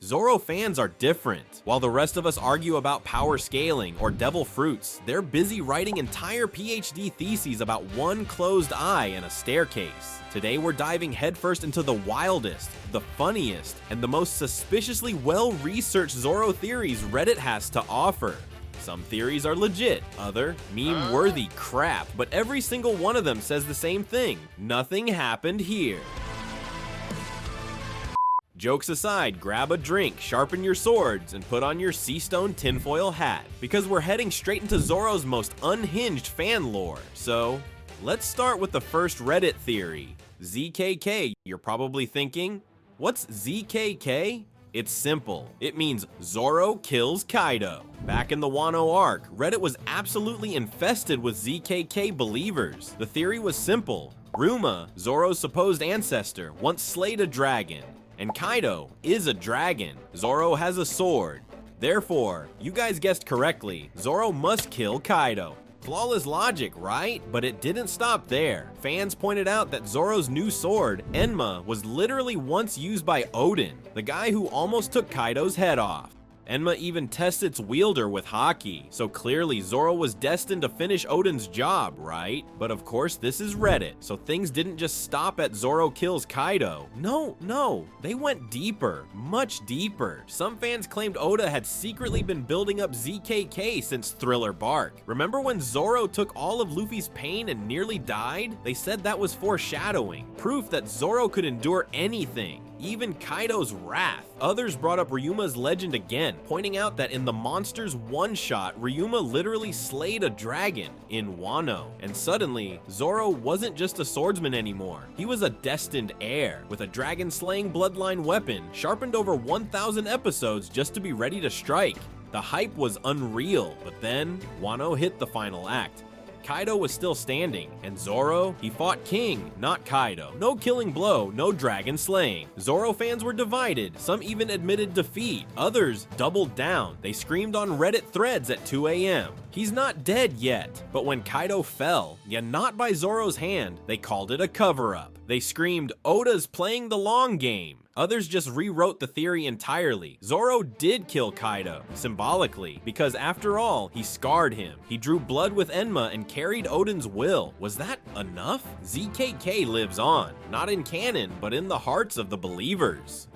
Zoro fans are different. While the rest of us argue about power scaling or devil fruits, they're busy writing entire PhD theses about one closed eye and a staircase. Today we're diving headfirst into the wildest, the funniest, and the most suspiciously well-researched Zoro theories Reddit has to offer. Some theories are legit, other meme-worthy crap, but every single one of them says the same thing: nothing happened here. Jokes aside, grab a drink, sharpen your swords, and put on your sea stone tinfoil hat, because we're heading straight into Zoro's most unhinged fan lore. So, let's start with the first Reddit theory. ZKK, you're probably thinking, what's ZKK? It's simple. It means Zoro Kills Kaido. Back in the Wano arc, Reddit was absolutely infested with ZKK believers. The theory was simple. Ryuma, Zoro's supposed ancestor, once slayed a dragon. And Kaido is a dragon. Zoro has a sword. Therefore, you guys guessed correctly, Zoro must kill Kaido. Flawless logic, right? But it didn't stop there. Fans pointed out that Zoro's new sword, Enma, was literally once used by Odin, the guy who almost took Kaido's head off. Enma even tests its wielder with haki, so clearly Zoro was destined to finish Odin's job, right? But of course this is Reddit, so things didn't just stop at Zoro kills Kaido. No, they went deeper, much deeper. Some fans claimed Oda had secretly been building up ZKK since Thriller Bark. Remember when Zoro took all of Luffy's pain and nearly died? They said that was foreshadowing, proof that Zoro could endure anything, even Kaido's wrath. Others brought up Ryuma's legend again, pointing out that in the Monsters one-shot, Ryuma literally slayed a dragon in Wano. And suddenly, Zoro wasn't just a swordsman anymore. He was a destined heir, with a dragon-slaying bloodline weapon, sharpened over 1,000 episodes just to be ready to strike. The hype was unreal, but then, Wano hit the final act. Kaido was still standing, and Zoro, he fought King, not Kaido. No killing blow, no dragon slaying. Zoro fans were divided, some even admitted defeat, others doubled down. They screamed on Reddit threads at 2 AM. He's not dead yet, but when Kaido fell, yeah, not by Zoro's hand, they called it a cover-up. They screamed, Oda's playing the long game. Others just rewrote the theory entirely. Zoro did kill Kaido, symbolically, because after all, he scarred him. He drew blood with Enma and carried Odin's will. Was that enough? ZKK lives on, not in canon, but in the hearts of the believers.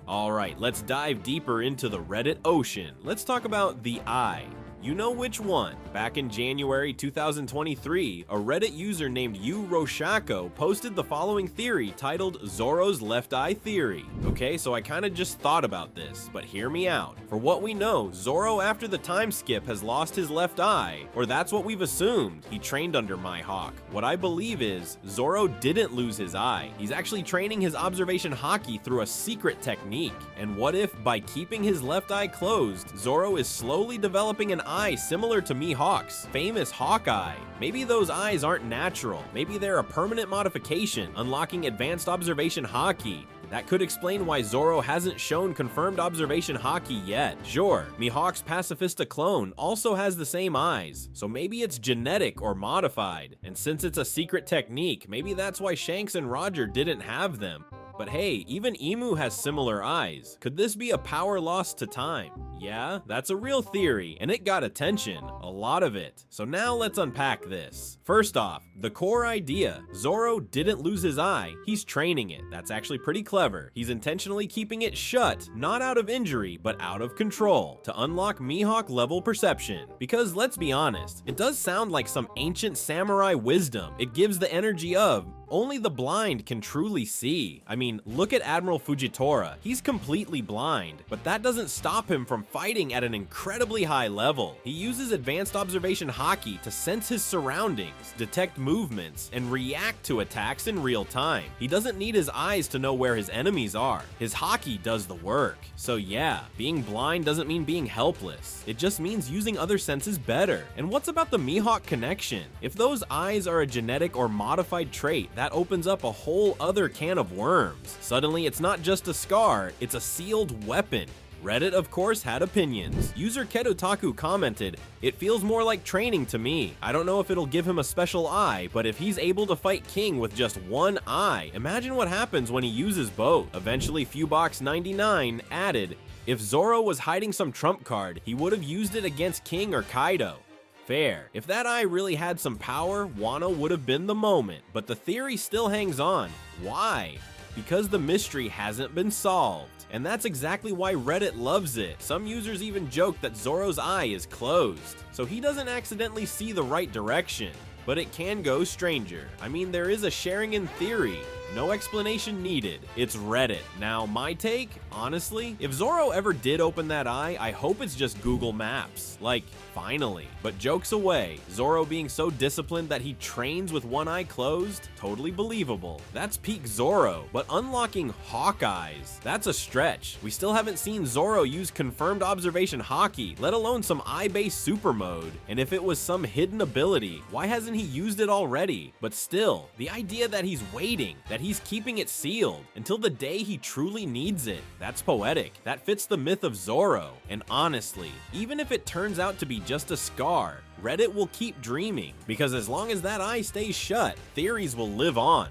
Alright, let's dive deeper into the Reddit ocean. Let's talk about the Eye. You know which one. Back in January 2023, a Reddit user named Yu Roshako posted the following theory titled Zoro's Left Eye Theory. Okay, so I kinda just thought about this, but hear me out. For what we know, Zoro after the time skip has lost his left eye, or that's what we've assumed. He trained under Mihawk. What I believe is, Zoro didn't lose his eye. He's actually training his observation haki through a secret technique. And what if, by keeping his left eye closed, Zoro is slowly developing an eye similar to Mihawk's famous Hawkeye? Maybe those eyes aren't natural. Maybe they're a permanent modification, unlocking advanced observation haki. That could explain why Zoro hasn't shown confirmed observation haki yet. Sure, Mihawk's Pacifista clone also has the same eyes, so maybe it's genetic or modified. And since it's a secret technique, maybe that's why Shanks and Roger didn't have them. But hey, even Emu has similar eyes. Could this be a power loss to time? Yeah, that's a real theory, and it got attention, a lot of it. So now let's unpack this. First off, the core idea. Zoro didn't lose his eye, he's training it. That's actually pretty clever. He's intentionally keeping it shut, not out of injury, but out of control, to unlock Mihawk level perception. Because let's be honest, it does sound like some ancient samurai wisdom. It gives the energy of, only the blind can truly see. I mean, look at Admiral Fujitora. He's completely blind, but that doesn't stop him from fighting at an incredibly high level. He uses advanced observation haki to sense his surroundings, detect movements, and react to attacks in real time. He doesn't need his eyes to know where his enemies are. His haki does the work. So yeah, being blind doesn't mean being helpless. It just means using other senses better. And what's about the Mihawk connection? If those eyes are a genetic or modified trait, that opens up a whole other can of worms. Suddenly, it's not just a scar, it's a sealed weapon. Reddit, of course, had opinions. User Kedotaku commented, "It feels more like training to me. I don't know if it'll give him a special eye, but if he's able to fight King with just one eye, imagine what happens when he uses both." Eventually, Fewbox99 added, "If Zoro was hiding some trump card, he would have used it against King or Kaido." Fair. If that eye really had some power, Wano would have been the moment, but the theory still hangs on. Why? Because the mystery hasn't been solved. And that's exactly why Reddit loves it. Some users even joke that Zoro's eye is closed, so he doesn't accidentally see the right direction. But it can go stranger. I mean, there is a sharing in theory. No explanation needed. It's Reddit. Now, my take? Honestly, if Zoro ever did open that eye, I hope it's just Google Maps. Like, finally. But jokes away, Zoro being so disciplined that he trains with one eye closed? Totally believable. That's peak Zoro. But unlocking Hawkeyes, that's a stretch. We still haven't seen Zoro use confirmed observation Haki, let alone some eye-based super mode. And if it was some hidden ability, why hasn't he used it already? But still, the idea that he's waiting, that he's keeping it sealed until the day he truly needs it, that's poetic. That fits the myth of Zoro. And honestly, even if it turns out to be just a scar, Reddit will keep dreaming, because as long as that eye stays shut, theories will live on.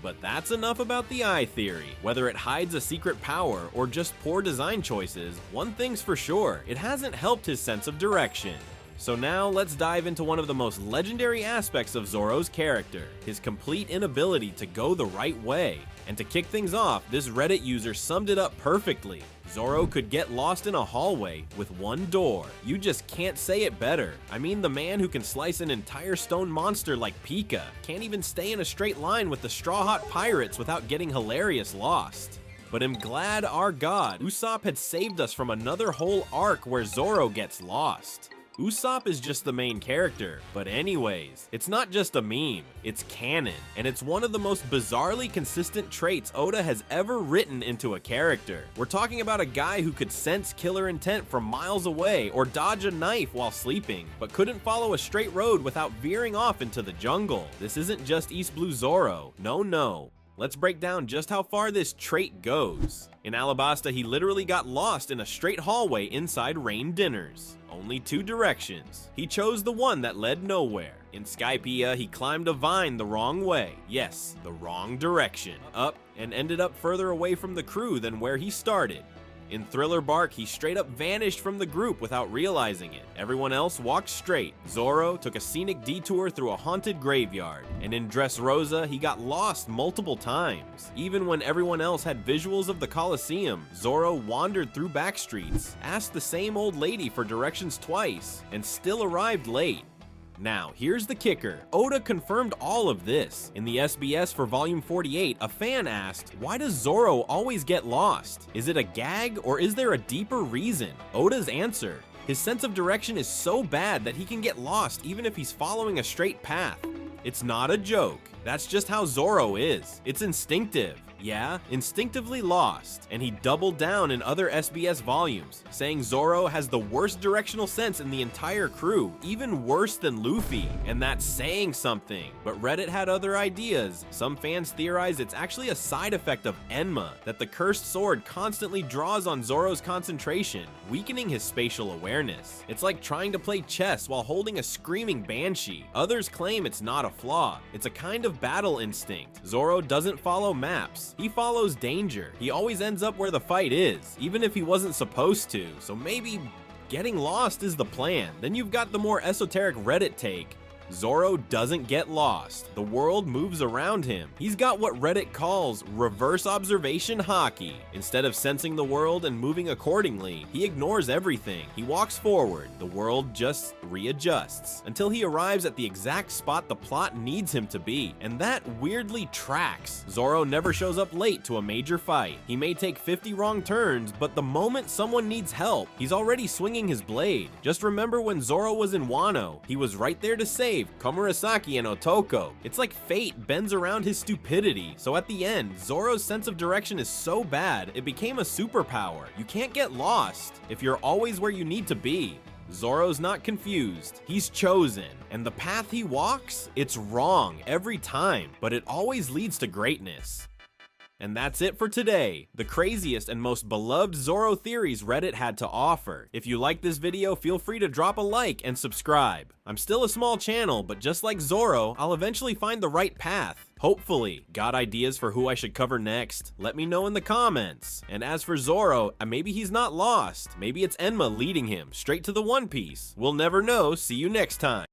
But that's enough about the eye theory. Whether it hides a secret power or just poor design choices, one thing's for sure, it hasn't helped his sense of direction. So now let's dive into one of the most legendary aspects of Zoro's character, his complete inability to go the right way. And to kick things off, this Reddit user summed it up perfectly. Zoro could get lost in a hallway with one door. You just can't say it better. I mean, the man who can slice an entire stone monster like Pika can't even stay in a straight line with the Straw Hat Pirates without getting hilarious lost. But I'm glad our god, Usopp, had saved us from another whole arc where Zoro gets lost. Usopp is just the main character, but anyways, it's not just a meme, it's canon, and it's one of the most bizarrely consistent traits Oda has ever written into a character. We're talking about a guy who could sense killer intent from miles away or dodge a knife while sleeping, but couldn't follow a straight road without veering off into the jungle. This isn't just East Blue Zoro, no. Let's break down just how far this trait goes. In Alabasta, he literally got lost in a straight hallway inside Rain Dinners. Only two directions. He chose the one that led nowhere. In Skypiea, he climbed a vine the wrong way. Yes, the wrong direction. Up, and ended up further away from the crew than where he started. In Thriller Bark, he straight up vanished from the group without realizing it. Everyone else walked straight. Zoro took a scenic detour through a haunted graveyard. And in Dressrosa, he got lost multiple times. Even when everyone else had visuals of the Colosseum, Zoro wandered through back streets, asked the same old lady for directions twice, and still arrived late. Now, here's the kicker. Oda confirmed all of this. In the SBS for Volume 48, a fan asked, why does Zoro always get lost? Is it a gag, or is there a deeper reason? Oda's answer, his sense of direction is so bad that he can get lost even if he's following a straight path. It's not a joke. That's just how Zoro is. It's instinctive. Yeah, instinctively lost. And he doubled down in other SBS volumes, saying Zoro has the worst directional sense in the entire crew, even worse than Luffy. And that's saying something. But Reddit had other ideas. Some fans theorize it's actually a side effect of Enma, that the cursed sword constantly draws on Zoro's concentration, weakening his spatial awareness. It's like trying to play chess while holding a screaming banshee. Others claim it's not a flaw. It's a kind of battle instinct. Zoro doesn't follow maps. He follows danger. He always ends up where the fight is, even if he wasn't supposed to, so maybe getting lost is the plan. Then you've got the more esoteric Reddit take. Zoro doesn't get lost. The world moves around him. He's got what Reddit calls reverse observation Haki. Instead of sensing the world and moving accordingly, he ignores everything. He walks forward. The world just readjusts until he arrives at the exact spot the plot needs him to be. And that weirdly tracks. Zoro never shows up late to a major fight. He may take 50 wrong turns, but the moment someone needs help, he's already swinging his blade. Just remember when Zoro was in Wano, he was right there to save Komurasaki and Otoko. It's like fate bends around his stupidity, so at the end, Zoro's sense of direction is so bad, it became a superpower. You can't get lost if you're always where you need to be. Zoro's not confused, he's chosen, and the path he walks, it's wrong every time, but it always leads to greatness. And that's it for today, the craziest and most beloved Zoro theories Reddit had to offer. If you like this video, feel free to drop a like and subscribe. I'm still a small channel, but just like Zoro, I'll eventually find the right path. Hopefully. Got ideas for who I should cover next? Let me know in the comments. And as for Zoro, maybe he's not lost. Maybe it's Enma leading him straight to the One Piece. We'll never know. See you next time.